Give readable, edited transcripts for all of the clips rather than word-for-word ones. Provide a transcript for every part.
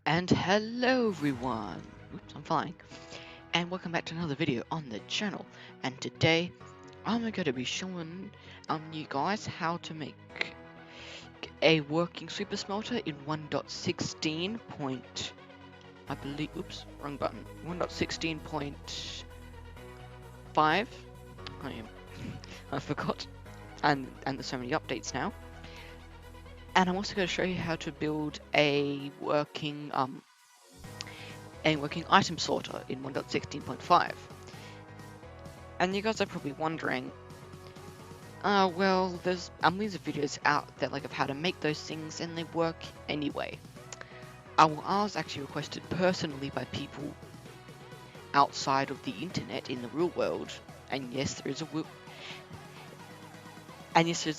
And hello everyone! Oops, I'm flying. And welcome back to another video on the channel. And today, I'm going to be showing you guys how to make a working super smelter in 1.16 point... I believe... Oops, wrong button. 1.16.5? I forgot. And there's so many updates now. And I'm also going to show you how to build a working item sorter in 1.16.5. And you guys are probably wondering, well, there's these videos out there like of how to make those things, and they work anyway. I was actually requested personally by people outside of the internet in the real world, and yes, there's a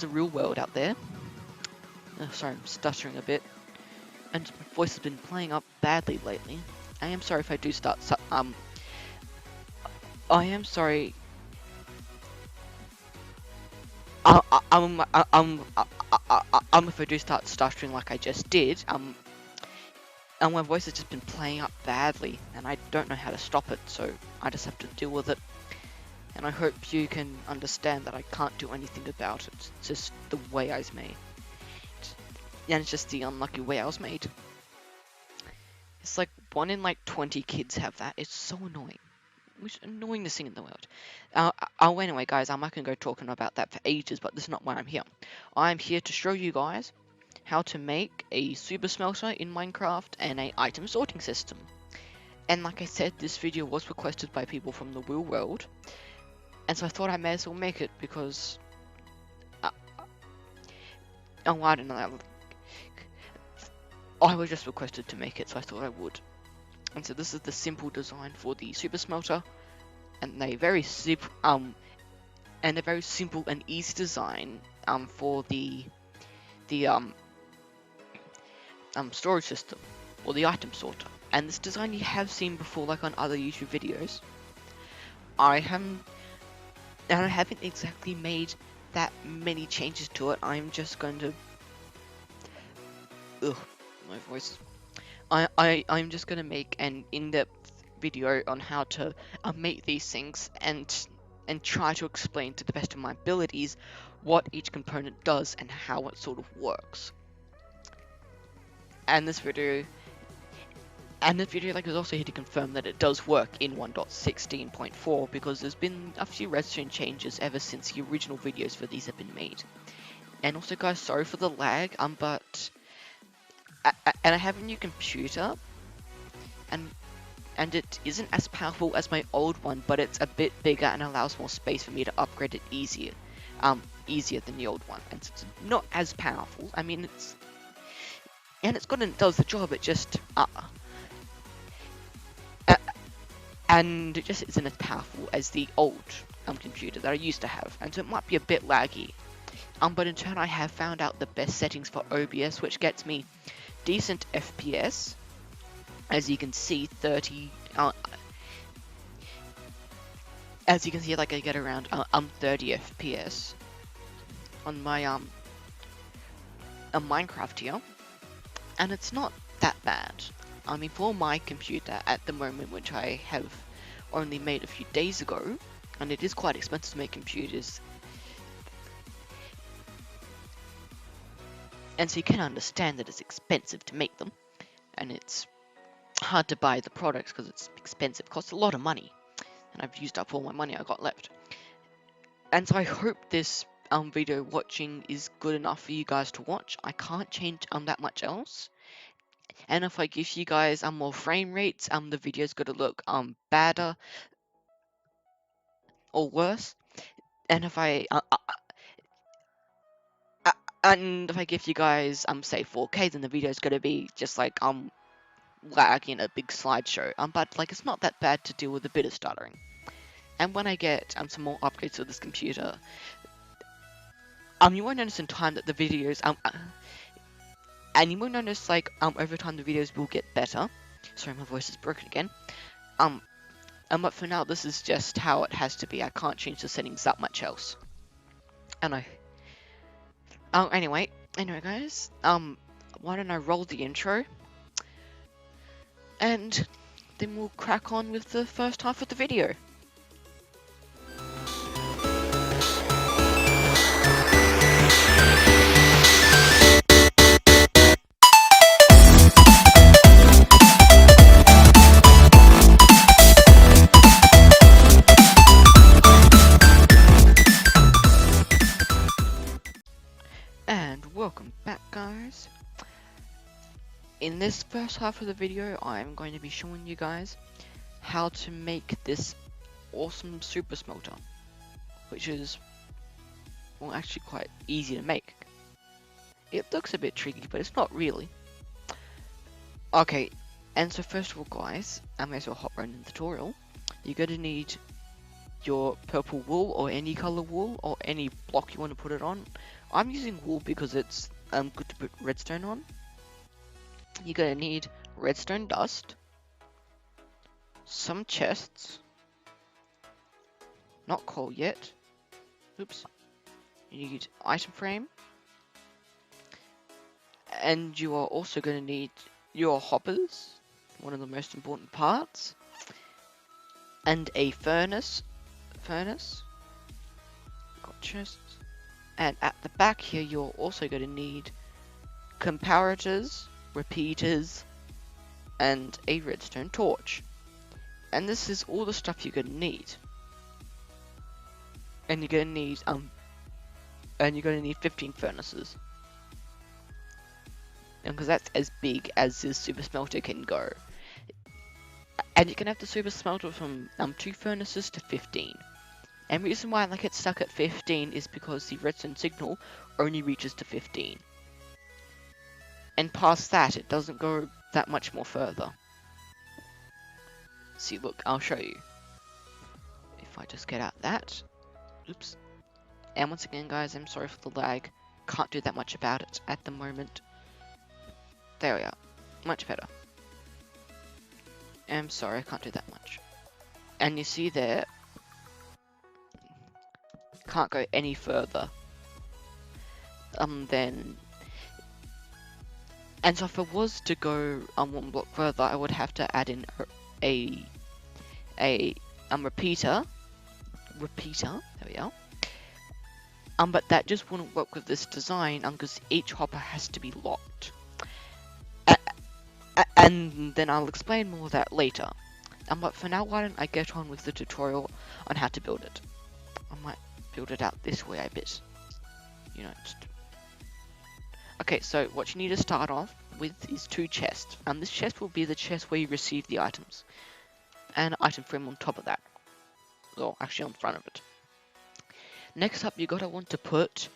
real world out there. Sorry, I'm stuttering a bit, and my voice has been playing up badly lately. I am sorry if I do start. I am sorry. If I do start stuttering like I just did, and my voice has just been playing up badly, and I don't know how to stop it, so I just have to deal with it. And I hope you can understand that I can't do anything about it. It's just the way I was made. And it's just the unlucky way I was made. It's like 1 in like 20 kids have that. It's so annoying. Most annoyingest thing in the world. Anyway, guys, I'm not going to go talking about that for ages, but this is not why I'm here. I'm here to show you guys how to make a super smelter in Minecraft and a item sorting system. And like I said, this video was requested by people from the real world, and so I thought I may as well make it because I don't know. I was just requested to make it, so I thought I would. And so this is the simple design for the super smelter, and a very simple and easy design for the storage system, or the item sorter. And this design you have seen before, like on other YouTube videos. I haven't exactly made that many changes to it. I'm just going to... Ugh, my voice. I'm just going to make an in-depth video on how to make these things and try to explain to the best of my abilities what each component does and how it sort of works. And this video, is also here to confirm that it does work in 1.16.4, because there's been a few redstone changes ever since the original videos for these have been made. And also, guys, sorry for the lag, but I have a new computer, and it isn't as powerful as my old one, but it's a bit bigger and allows more space for me to upgrade it easier than the old one. And it's not as powerful. I mean, it does the job. It just and it just isn't as powerful as the old computer that I used to have, and so it might be a bit laggy. But in turn, I have found out the best settings for OBS, which gets me decent FPS. As you can see, 30. As you can see, like I get around 30 FPS on my on Minecraft here, and it's not that bad. I mean, for my computer at the moment, which I have only made a few days ago, and it is quite expensive to make computers, and so you can understand that it's expensive to make them, and it's hard to buy the products because it's expensive. It costs a lot of money, and I've used up all my money I got left. And so I hope this video watching is good enough for you guys to watch. I can't change that much else. And if I give you guys more frame rates, the video's gonna look badder or worse. And if I give you guys say 4K, then the video's gonna be just like lag in a big slideshow. But like, it's not that bad to deal with a bit of stuttering. And when I get some more upgrades to this computer, you won't notice in time that the videos and you will notice like over time the videos will get better. Sorry, my voice is broken again. But for now, this is just how it has to be. I can't change the settings that much else. And anyway, guys, why don't I roll the intro? and then we'll crack on with the first half of the video. And welcome back, guys. In this first half of the video, I'm going to be showing you guys how to make this awesome super smelter, which is, well, actually quite easy to make. It looks a bit tricky, but it's not really. Okay, and so first of all, guys, I may as well hop right in the tutorial. You're going to need your purple wool, or any color wool, or any block you want to put it on. I'm using wool because it's good to put redstone on. You're going to need redstone dust, some chests, not coal yet, oops, you need item frame, and you are also going to need your hoppers, one of the most important parts, and a furnace, got chests, and at the back here you're also going to need comparators, repeaters, and a redstone torch. And this is all the stuff you're going to need. And you're going to need 15 furnaces. And because that's as big as this super smelter can go. And you can have the super smelter from 2 furnaces to 15. And the reason why I like it stuck at 15 is because the redstone signal only reaches to 15. And past that, it doesn't go that much more further. See, look, I'll show you. If I just get out that. Oops. And once again, guys, I'm sorry for the lag. Can't do that much about it at the moment. There we are. Much better. I'm sorry, I can't do that much. And you see there, can't go any further. Then... And so if I was to go one block further, I would have to add in a repeater. There we are. But that just wouldn't work with this design, because each hopper has to be locked. And then I'll explain more of that later. But for now, why don't I get on with the tutorial on how to build it? I might build it out this way a bit. You know, okay, so what you need to start off with is 2 chests. This chest will be the chest where you receive the items. And an item frame on top of that. Or actually on front of it. Next up, you're going to want to put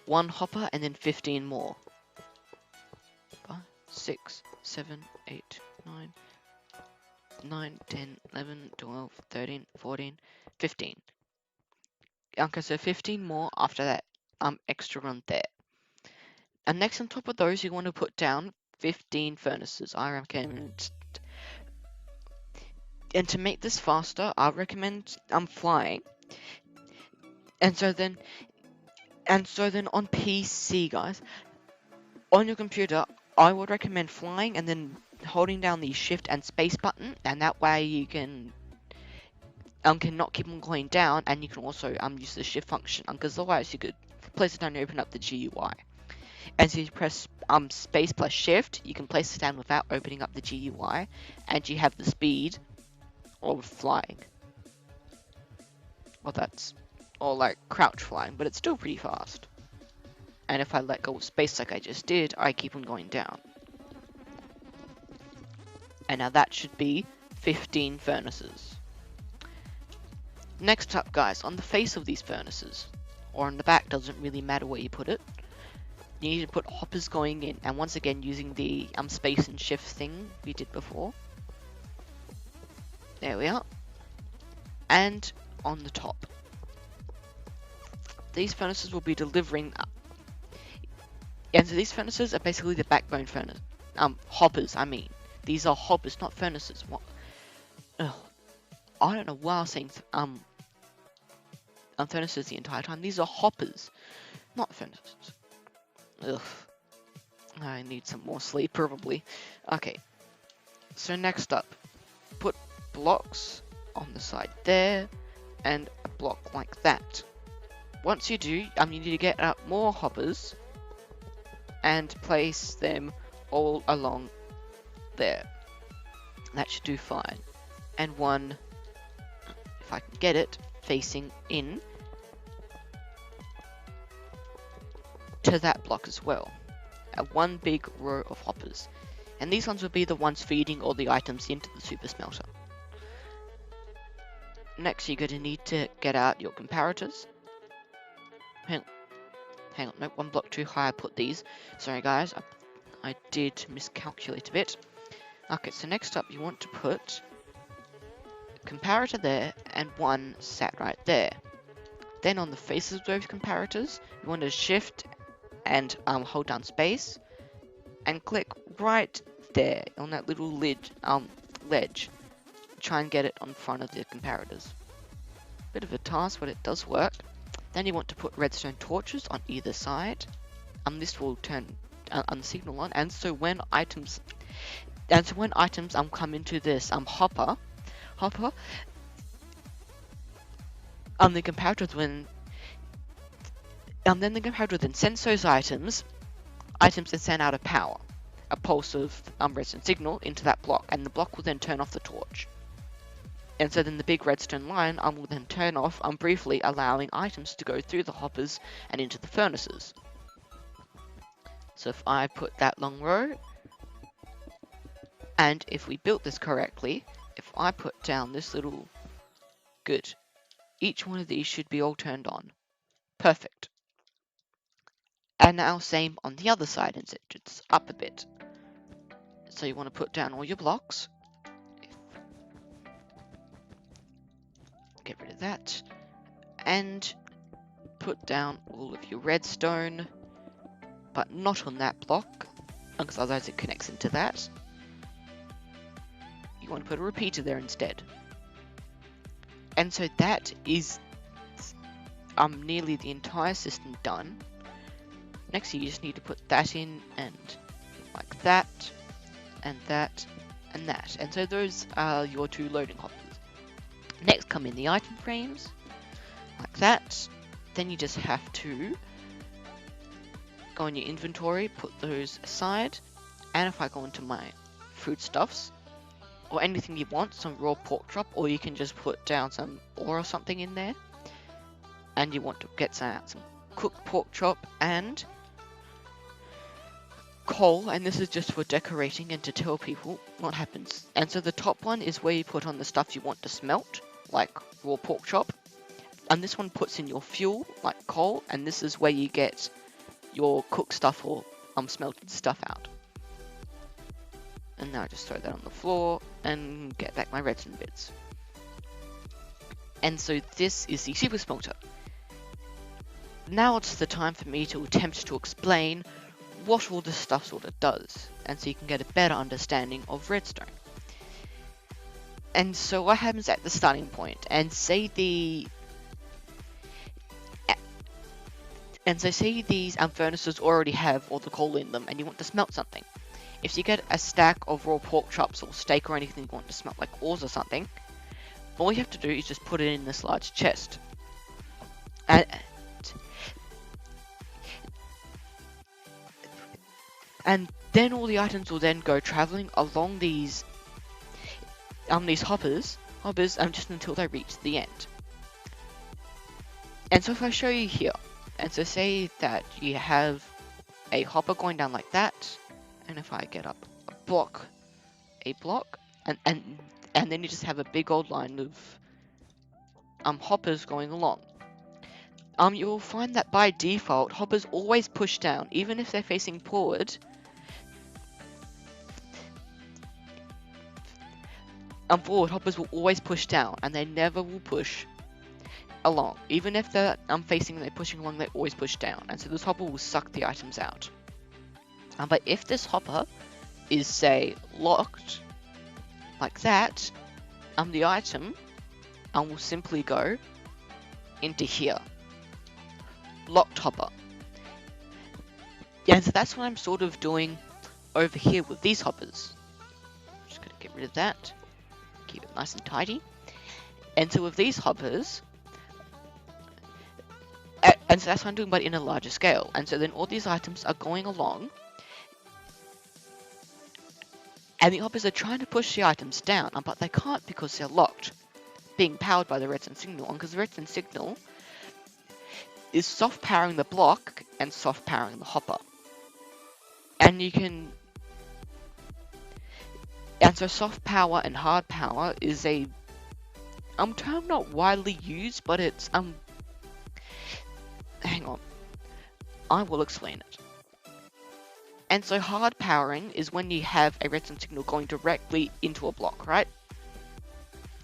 1 hopper and then 15 more. 5, 6, 7, 8, 9, 10, 11, 12, 13, 14, 15. Okay, so 15 more after that extra run there. And next on top of those, you want to put down 15 furnaces. I recommend... And to make this faster, I recommend flying. And so then on PC, guys, on your computer, I would recommend flying and then holding down the shift and space button, and that way you can not keep on going down, and you can also use the shift function, because otherwise you could place it down and open up the GUI. And so you press space plus shift, you can place it down without opening up the GUI, and you have the speed of flying. Well, or like crouch flying, but it's still pretty fast. And if I let go of space like I just did, I keep on going down. And now that should be 15 furnaces. Next up, guys, on the face of these furnaces, or on the back, doesn't really matter where you put it, you need to put hoppers going in, and once again using the space and shift thing we did before. There we are. And on the top. These furnaces will be delivering up. And so these furnaces are basically the backbone furnace. Hoppers, I mean. These are hoppers, not furnaces. What? Ugh. I don't know why I was saying furnaces the entire time. These are hoppers, not furnaces. Ugh. I need some more sleep, probably. Okay. So next up, put blocks on the side there, and a block like that. Once you do, you need to get out more hoppers and place them all along there. That should do fine. And one, if I can get it, facing in to that block as well. One big row of hoppers. And these ones will be the ones feeding all the items into the super smelter. Next, you're going to need to get out your comparators. Hang on, no, one block too high I put these. Sorry guys, I did miscalculate a bit. Okay, so next up you want to put a comparator there and one sat right there. Then on the faces of those comparators, you want to shift and hold down space and click right there on that little ledge. Try and get it on front of the comparators. Bit of a task, but it does work. Then you want to put redstone torches on either side. This will turn the signal on, and so when items come into this hopper, the comparator then the comparator then sends those items and send out a pulse of redstone signal into that block, and the block will then turn off the torch. And so then the big redstone line will then turn off briefly, allowing items to go through the hoppers and into the furnaces. So if I put that long row, and if we built this correctly, if I put down this little, good, each one of these should be all turned on. Perfect. And now same on the other side, and set it up a bit. So you want to put down all your blocks. Get rid of that. And put down all of your redstone, but not on that block, because otherwise it connects into that. You want to put a repeater there instead. And so that is nearly the entire system done. Next you just need to put that in, and like that, and that, and that. And so those are your two loading hoppers. Next come in the item frames, like that. Then you just have to go in your inventory, put those aside, and if I go into my foodstuffs, or anything you want, some raw pork chop, or you can just put down some ore or something in there, and you want to get some cooked pork chop and coal, and this is just for decorating and to tell people what happens. And so the top one is where you put on the stuff you want to smelt, like raw pork chop, and this one puts in your fuel, like coal, and this is where you get your cooked stuff or smelted stuff out. And now I just throw that on the floor and get back my redstone bits. And so this is the super smelter. Now it's the time for me to attempt to explain what all this stuff sort of does, and so you can get a better understanding of redstone. And so what happens at the starting point, and say these furnaces already have all the coal in them and you want to smelt something. If you get a stack of raw pork chops or steak or anything you want to smelt, like ores or something, all you have to do is just put it in this large chest. And then all the items will then go traveling along these hoppers just until they reach the end. And so if I show you here, and so say that you have a hopper going down like that, and if I get up a block, and then you just have a big old line of hoppers going along. You will find that by default, hoppers always push down, even if they're facing forward. Forward hoppers will always push down, and they never will push along. Even if they're pushing along, they always push down, and so this hopper will suck the items out. But if this hopper is, say, locked like that, the item will simply go into here. Locked hopper. Yeah, so that's what I'm sort of doing over here with these hoppers. Just gonna get rid of that. Keep it nice and tidy. And so with these hoppers, and so that's what I'm doing, but in a larger scale. And so then all these items are going along, and the hoppers are trying to push the items down, but they can't because they're locked, being powered by the redstone signal. And because the redstone signal is soft powering the block and soft powering the hopper. And you can, and so soft power and hard power is a term not widely used, but it's hang on, I will explain it. And so hard powering is when you have a redstone signal going directly into a block, right?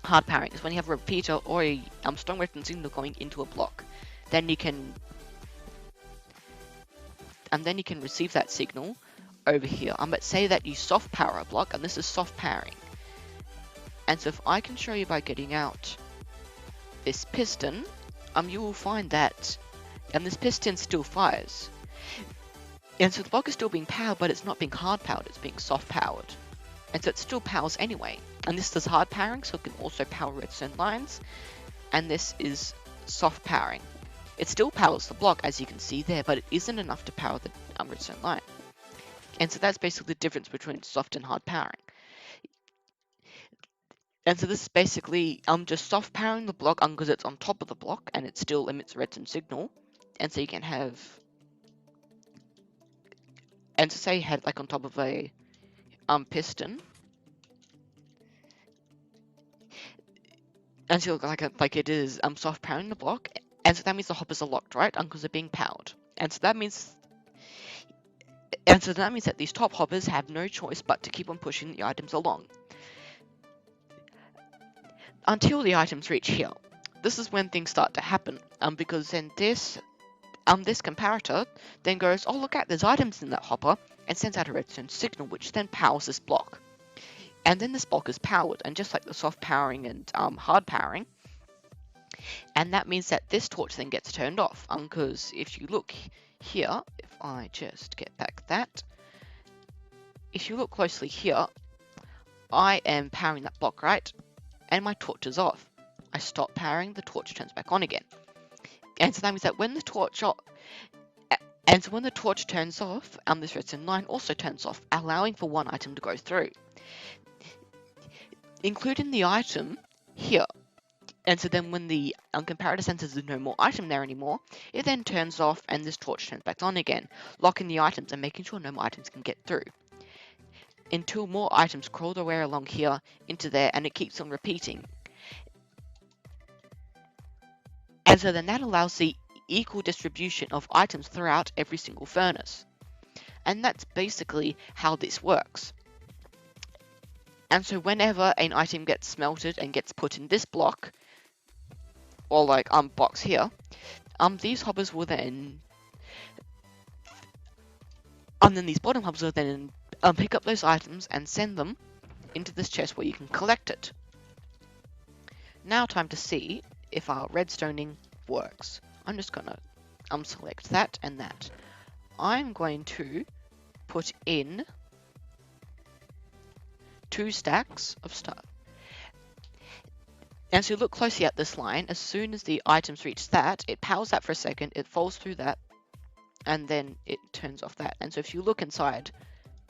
Hard powering is when you have a repeater or a strong redstone signal going into a block. Then you can receive that signal over here. But say that you soft power a block, and this is soft powering. And so if I can show you by getting out this piston, you will find that this piston still fires. And so the block is still being powered, but it's not being hard powered, it's being soft powered. And so it still powers anyway. And this is hard powering, so it can also power redstone lines. And this is soft powering. It still powers the block, as you can see there, but it isn't enough to power the redstone line. And so that's basically the difference between soft and hard powering. And so this is basically just soft powering the block because it's on top of the block and it still emits a redstone signal. And so you can have, and so say you had like on top of a piston, and so like it is soft powering the block, and so that means the hoppers are locked, right? Because they're being powered, and so that means that these top hoppers have no choice but to keep on pushing the items along until the items reach here. This is when things start to happen, because then this comparator then goes, oh look at, there's items in that hopper, and sends out a redstone signal, which then powers this block. And then this block is powered, and just like the soft powering and hard powering, and that means that this torch then gets turned off, because if you look here, if I just get back that, if you look closely here, I am powering that block, right? And my torch is off. I stop powering, the torch turns back on again. And so that means that when the torch turns off, this redstone line also turns off, allowing for one item to go through, including the item here. And so then when the comparator senses there's no more item there anymore, it then turns off and this torch turns back on again, locking the items and making sure no more items can get through, until more items crawl their way along here into there, and it keeps on repeating. And so then that allows the equal distribution of items throughout every single furnace. And that's basically how this works. And so whenever an item gets smelted and gets put in this block, or like box here, these hoppers will then, and then these bottom hoppers will then pick up those items and send them into this chest where you can collect it. Now time to see if our redstoning works. I'm just gonna select that and that. I'm going to put in 2 stacks of stuff. And so look closely at this line. As soon as the items reach that, it powers that for a second, it falls through that, and then it turns off that. And so if you look inside,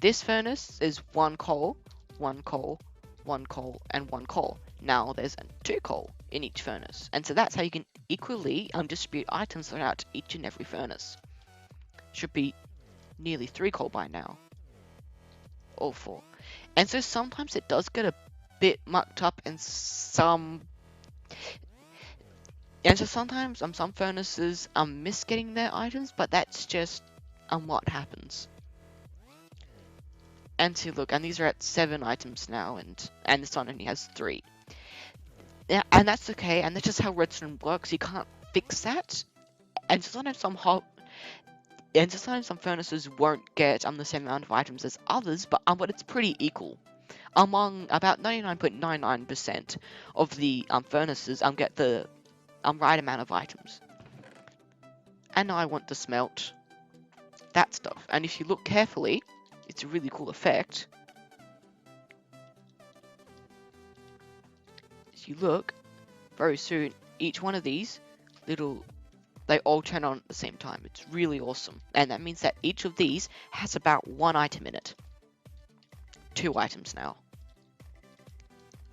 this furnace is 1 coal, 1 coal, 1 coal, and 1 coal. Now there's 2 coal in each furnace. And so that's how you can equally distribute items throughout each and every furnace. Should be nearly 3 coal by now. Or 4. And so sometimes it does get a bit mucked up in some, and so sometimes some furnaces miss getting their items, but that's just what happens. And so look, and these are at 7 items now, and this one only has 3. Yeah, and that's okay, and that's just how redstone works. You can't fix that. And so sometimes some furnaces won't get the same amount of items as others, but it's pretty equal. Among about 99.99% of the furnaces get the right amount of items. And now I want to smelt that stuff. And if you look carefully, it's a really cool effect. if you look, very soon, each one of these they all turn on at the same time. It's really awesome. And that means that each of these has about 1 item in it. 2 items now.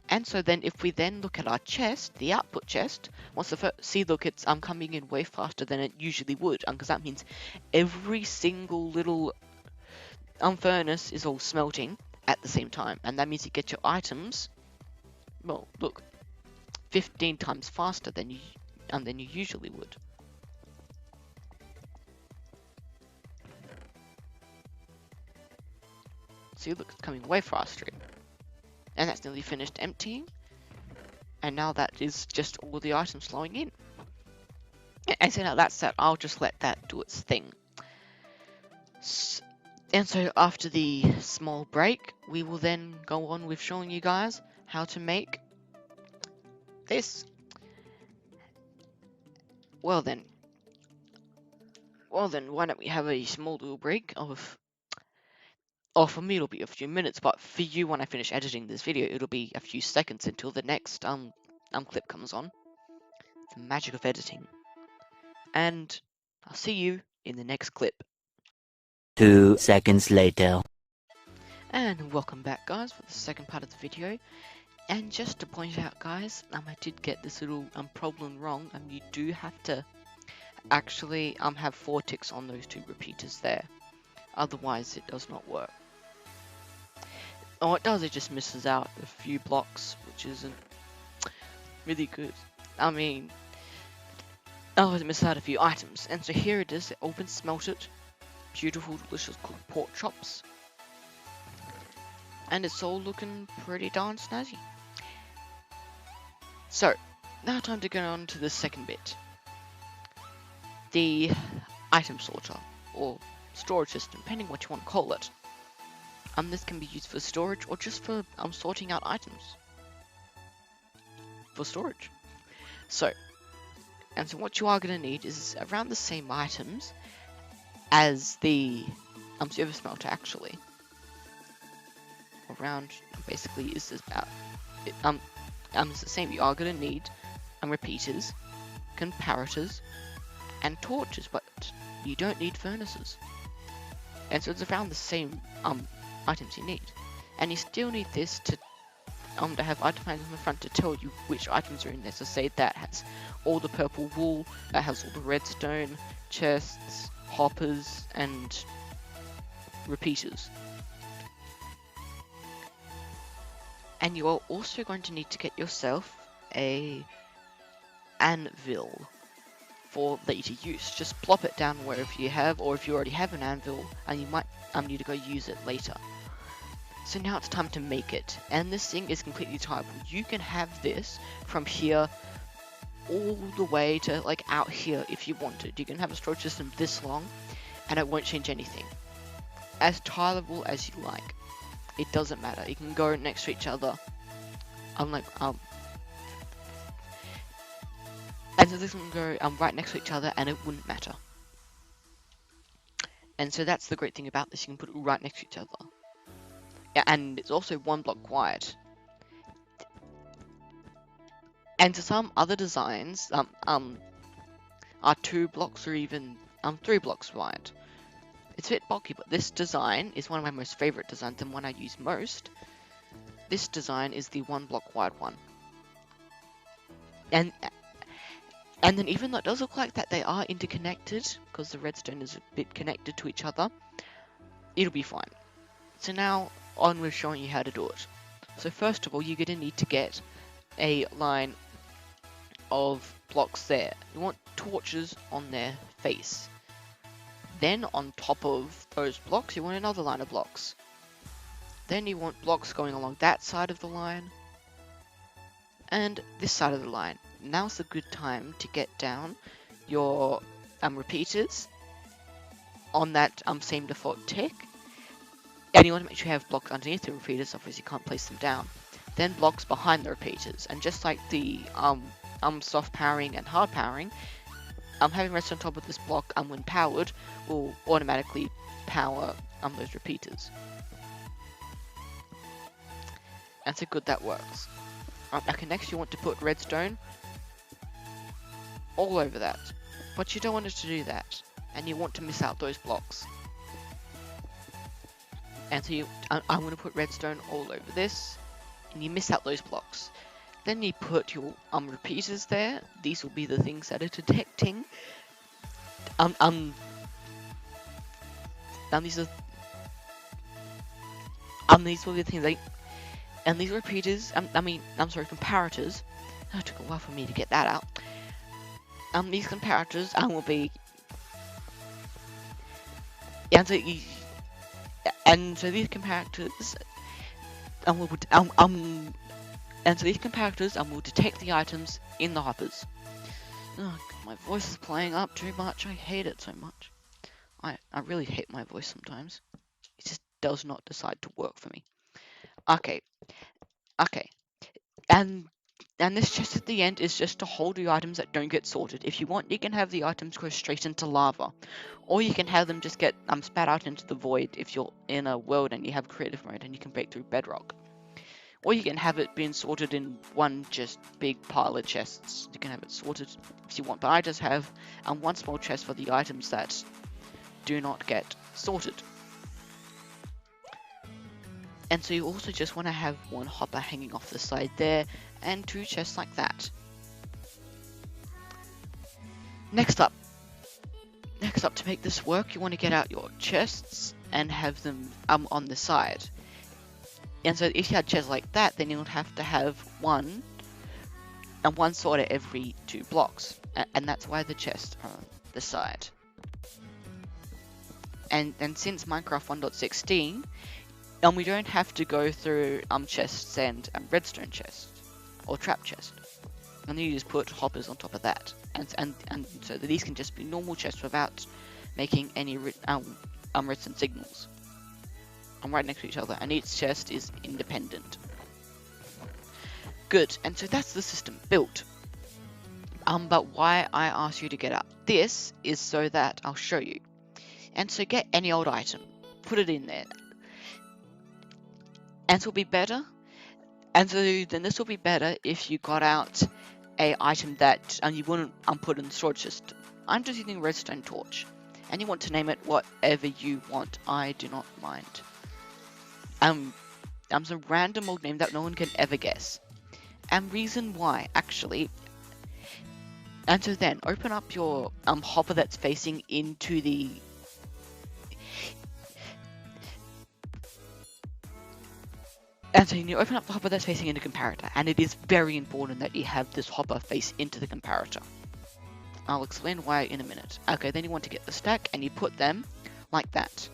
And so then if we then look at our chest, the output chest, once the first, see look, it's coming in way faster than it usually would, because that means every single little furnace is all smelting at the same time, and that means you get your items, well, look, 15 times faster than you usually would. See, look, it's coming way faster. And that's nearly finished emptying. And now that is just all the items flowing in. And so now that's that. I'll just let that do its thing. And so after the small break, we will then go on with showing you guys how to make this. Well then, why don't we have a small little break of... Oh, for me it'll be a few minutes, but for you, when I finish editing this video, it'll be a few seconds until the next clip comes on. The magic of editing. And I'll see you in the next clip. 2 seconds later. And welcome back, guys, for the second part of the video. And just to point out, guys, I did get this little problem wrong. You do have to actually have 4 ticks on those 2 repeaters there. Otherwise, it does not work. Oh, it does, it just misses out a few blocks, which isn't really good. It misses out a few items. And so here it is, all been smelted. Beautiful, delicious cooked pork chops. And it's all looking pretty darn snazzy. So, now time to go on to the second bit. The item sorter, or storage system, depending what you want to call it. This can be used for storage or just for sorting out items for storage. So what you are going to need is around the same items as the service smelter, actually. Around, basically, is about it's the same. You are going to need repeaters, comparators, and torches, but you don't need furnaces. And so it's around the same items you need, and you still need this to have item plans on the front to tell you which items are in there. So say that has all the purple wool, that has all the redstone, chests, hoppers, and repeaters. And you are also going to need to get yourself a anvil for later use. Just plop it down wherever you have, or if you already have an anvil and you might need to go use it later. So now it's time to make it, and this thing is completely tiable. You can have this from here all the way to like out here if you wanted. You can have a storage system this long and it won't change anything. As tileable as you like. It doesn't matter. You can go next to each other. And so this can go right next to each other and it wouldn't matter. And so that's the great thing about this. You can put it right next to each other. Yeah, and it's also 1 block wide. And to some other designs, are 2 blocks or even 3 blocks wide. It's a bit bulky, but this design is one of my most favorite designs and one I use most. This design is the 1 block wide one. And then even though it does look like that they are interconnected, because the redstone is a bit connected to each other, it'll be fine. So now on with showing you how to do it. So first of all, you're going to need to get a line of blocks there. You want torches on their face. Then on top of those blocks, you want another line of blocks. Then you want blocks going along that side of the line and this side of the line. Now's a good time to get down your repeaters on that same default tick. And you want to make sure you have blocks underneath the repeaters, otherwise you can't place them down. Then blocks behind the repeaters, and just like the soft powering and hard powering, having redstone on top of this block when powered will automatically power those repeaters. And so good, that works. Okay, next you want to put redstone all over that, but you don't want it to do that, and you want to miss out those blocks. And so I'm going to put redstone all over this, and you miss out those blocks. Then you put your repeaters there. These will be the things that are detecting. These will be the things they. And these repeaters, comparators. Oh, it took a while for me to get that out. These comparators will be. And so these comparators will detect the items in the hoppers. Oh, my voice is playing up too much. I hate it so much. I really hate my voice sometimes. It just does not decide to work for me. Okay. And this chest at the end is just to hold the items that don't get sorted. If you want, you can have the items go straight into lava. Or you can have them just get spat out into the void if you're in a world and you have creative mode and you can break through bedrock. Or you can have it being sorted in one just big pile of chests. You can have it sorted if you want, but I just have one small chest for the items that do not get sorted. And so you also just want to have one hopper hanging off the side there, and 2 chests like that. Next up, to make this work, you want to get out your chests and have them on the side. And so if you had chests like that, then you would have to have one sorter every 2 blocks. And that's why the chests are on the side. And since Minecraft 1.16, we don't have to go through chests and redstone chests or trap chest. And then you just put hoppers on top of that. And so that these can just be normal chests without making any redstone signals. Right next to each other, and each chest is independent. Good, and so that's the system built. But why I asked you to get up this is so that I'll show you. And so get any old item, put it in there. And this will be better. And so then this will be better if you got out a item that you wouldn't put in the storage system. I'm just using redstone torch, and you want to name it whatever you want. I do not mind. Some random old name that no one can ever guess. And reason why, actually. And so then, open up your hopper that's facing into the... And so you open up the hopper that's facing into the comparator, and it is very important that you have this hopper face into the comparator. I'll explain why in a minute. Okay, then you want to get the stack, and you put them like that.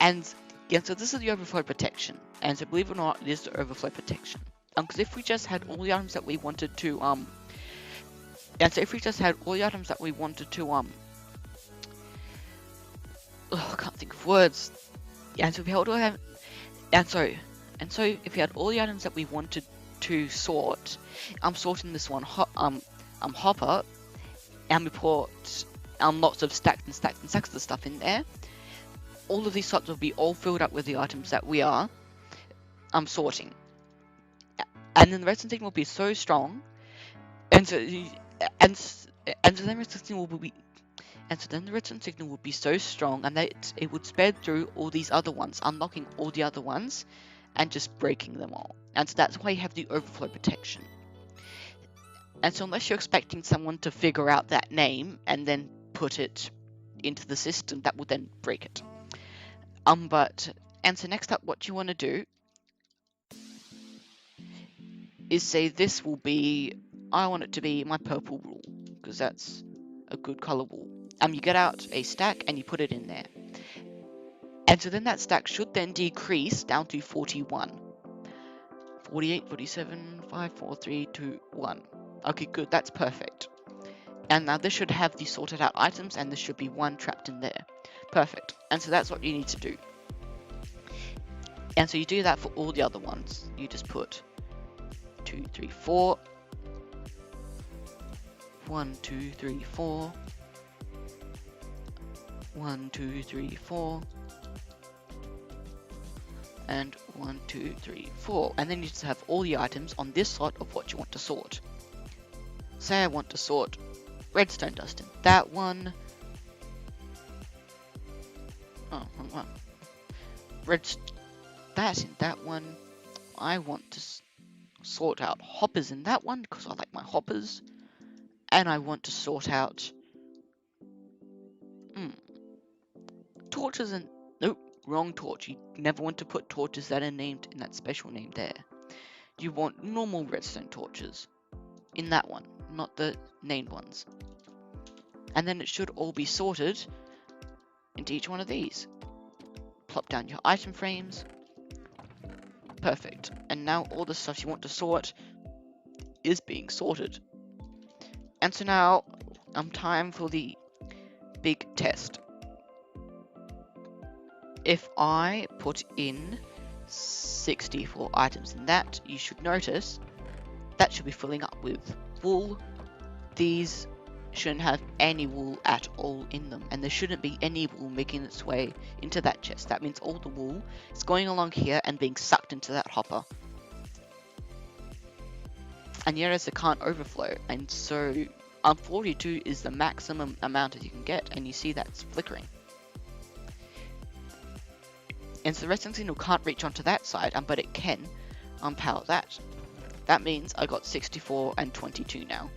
And... yeah, so this is the overflow protection, and so believe it or not, it is the overflow protection. Because if we just had all the items that we wanted to, oh, I can't think of words. Yeah, and so if we had all if we had all the items that we wanted to sort, I'm sorting this one hopper, and we put lots of stacks and stacks and stacks of stuff in there. All of these slots will be all filled up with the items that we are sorting. And then the redstone signal will be so strong, and so then the redstone signal will be so strong, and that it would spread through all these other ones, unlocking all the other ones, and just breaking them all. And so that's why you have the overflow protection. And so unless you're expecting someone to figure out that name and then put it into the system, that will then break it. And so next up, what you want to do is say this will be, I want it to be my purple wool, because that's a good color wool. You get out a stack and you put it in there. And so then that stack should then decrease down to 41. 48, 47, 5, 4, 3, 2, 1. Okay, good, that's perfect. And now this should have the sorted out items, and there should be 1 trapped in there. Perfect. And so that's what you need to do. And so you do that for all the other ones. You just put 2, 3, 4. 1, 2, 3, 4. 1, 2, 3, 4. and 1, 2, 3, 4. And then you just have all the items on this slot of what you want to sort. Say I want to sort redstone dust in that one. Oh, wrong one. That in that one. I want to sort out hoppers in that one because I like my hoppers. And I want to sort out torches and... Nope, wrong torch. You never want to put torches that are named in that special name there. You want normal redstone torches in that one, not the named ones. And then it should all be sorted into each one of these. Plop down your item frames. Perfect. And now all the stuff you want to sort is being sorted. And so now, time for the big test. If I put in 64 items in that, you should notice that should be filling up with wool. These shouldn't have any wool at all in them, and there shouldn't be any wool making its way into that chest. That means all the wool is going along here and being sucked into that hopper. And yes, it can't overflow, and so 42 is the maximum amount that you can get, and you see that's flickering. And so the redstone signal can't reach onto that side, but it can power that. That means I got 64 and 22 now.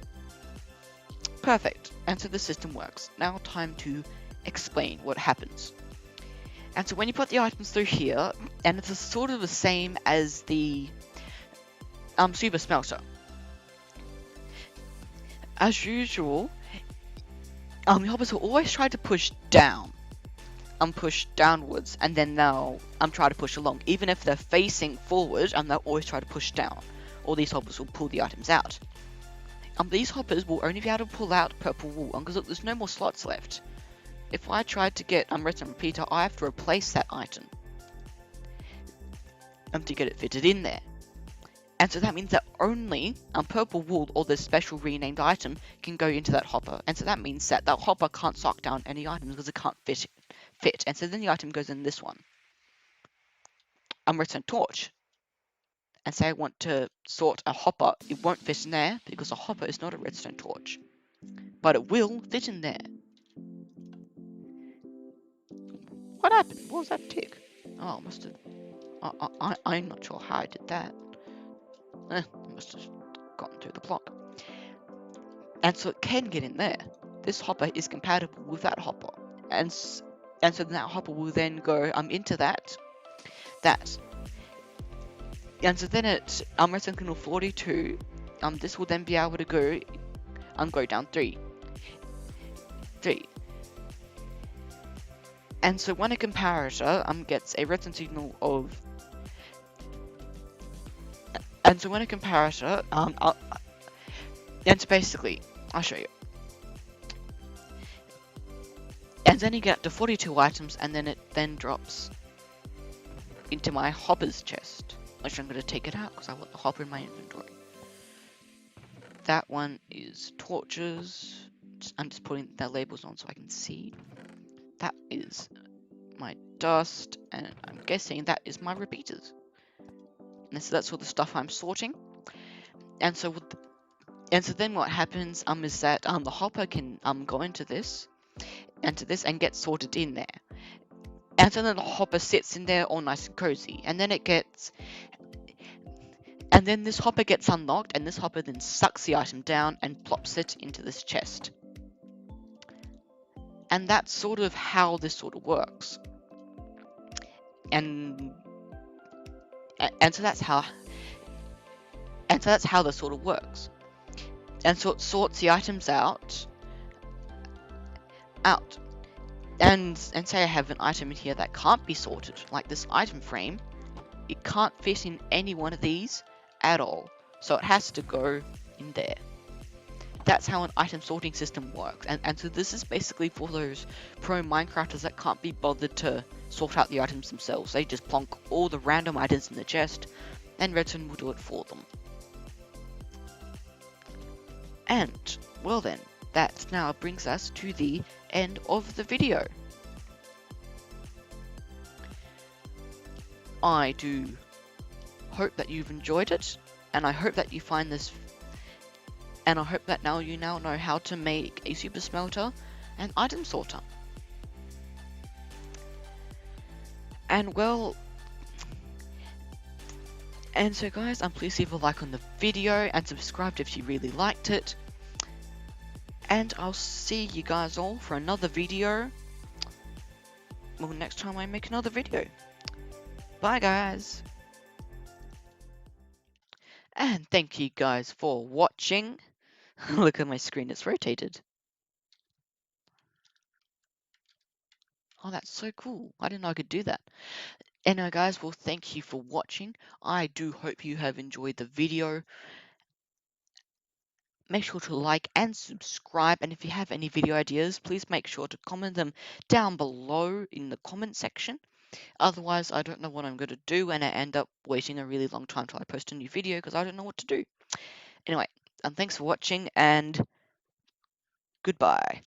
Perfect. And so the system works. Now time to explain what happens. And so when you put the items through here, and it's sort of the same as the super smelter. As usual, the hoppers will always try to push down. Push downwards, and then they'll try to push along. Even if they're facing forward, they'll always try to push down. All these hoppers will pull the items out. These hoppers will only be able to pull out purple wool, because look, there's no more slots left. If I try to get redstone repeater, I have to replace that item to get it fitted in there. And so that means that only purple wool or this special renamed item can go into that hopper. And so that means that that hopper can't suck down any items because it can't fit. And so then the item goes in this one. Redstone torch. And say I want to sort a hopper, it won't fit in there because a hopper is not a redstone torch. But it will fit in there. What happened? What was that tick? Oh, I must have... I'm not sure how I did that. I must have gotten through the block. And so it can get in there. This hopper is compatible with that hopper. And so that hopper will then go into that. And so then at redstone signal 42, this will then be able to go down 3. And so when a comparator gets a redstone signal of... And so when a comparator, and so basically, I'll show you. And then you get up to 42 items, and then it then drops into my hoppers chest. Which I'm going to take it out because I want the hopper in my inventory. That one is torches. I'm just putting the labels on so I can see. That is my dust, and I'm guessing that is my repeaters. And so that's all the stuff I'm sorting. And so then what happens is that the hopper can go into this and get sorted in there. And so then the hopper sits in there all nice and cozy, and then this hopper gets unlocked, and this hopper then sucks the item down and plops it into this chest. And that's sort of how this sort of works. And so that's how this sort of works. And so it sorts the items out. And say I have an item in here that can't be sorted, like this item frame. It can't fit in any one of these at all, so it has to go in there. That's how an item sorting system works, and so this is basically for those pro Minecrafters that can't be bothered to sort out the items themselves. They just plonk all the random items in the chest, and Redstone will do it for them. And, well then, that now brings us to the end of the video. I do hope that you've enjoyed it, and I hope that you find this, and I hope that now you know how to make a super smelter and item sorter. And well, and so guys, please leave a like on the video and subscribe if you really liked it. And I'll see you guys all for another video. Well, next time I make another video. Bye guys. And thank you guys for watching. Look at my screen, it's rotated. Oh, that's so cool. I didn't know I could do that. Anyway guys, well, thank you for watching. I do hope you have enjoyed the video. Make sure to like and subscribe, and if you have any video ideas, please make sure to comment them down below in the comment section. Otherwise, I don't know what I'm going to do, and I end up waiting a really long time till I post a new video because I don't know what to do. Anyway, thanks for watching, and goodbye.